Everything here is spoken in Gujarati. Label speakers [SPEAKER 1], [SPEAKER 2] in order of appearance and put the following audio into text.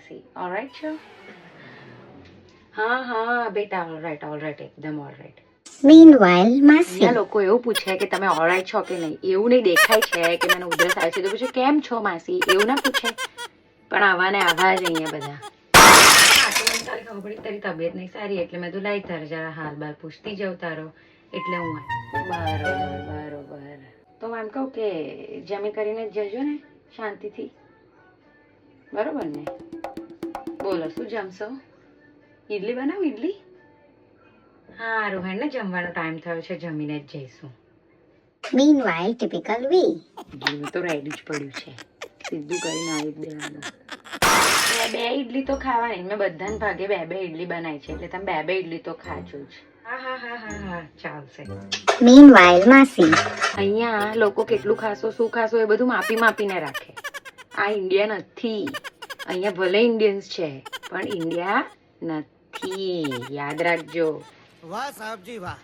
[SPEAKER 1] માસી ઓલરાઈટ છો? હા બેટા ઓલરાઈટ એકદમ ઓલરાઈટ.
[SPEAKER 2] Meanwhile, Masi.
[SPEAKER 1] અહીંયા લોકો એવું પૂછે કે તમે ઓલરાઈટ છો કે નહીં. એવું નહીં દેખાય છે કે મને ઉધરસ આવે છે તો પૂછે કેમ છો માસી, એવું ના પૂછે. પણ આવા ને આવા જ અહીંયા બધા. મને તારી ખબર પડી તારી તબિયત નહીં સારી એટલે મેં તો લાઈ તારે જરા હાલ બાલ પૂછતી જાઉં તારો એટલે હું બરોબર. તો હું એમ કહું કે જમી કરીને જ જજો ને શાંતિથી, બરોબર ને? બોલો શું જમશો? ઈડલી બનાવું? ઈડલી સારું હેડ ને, જમવાનો ટાઈમ થયો છે, જમીને જ જઈશું.
[SPEAKER 2] Meanwhile, typical we.
[SPEAKER 1] ઘી તો રેડી જ પડ્યું છે, સીધું કરીને આવી જ દેવાનું. બે ઈડલી તો ખાવાની, મેં બધાને ભાગે બે ઈડલી બનાવી છે એટલે તમે બે ઈડલી તો ખાજો જ. હા ચાલશે.
[SPEAKER 2] Meanwhile, Masi.
[SPEAKER 1] અહીંયા લોકો કેટલું ખાશો શું ખાશો એ બધું માપીને રાખે. આ ઇન્ડિયા નથી. અહીંયા ભલે ઇન્ડિયન્સ છે પણ ઇન્ડિયા નથી, યાદ રાખજો.
[SPEAKER 3] વાહ સાહેબજી વાહ.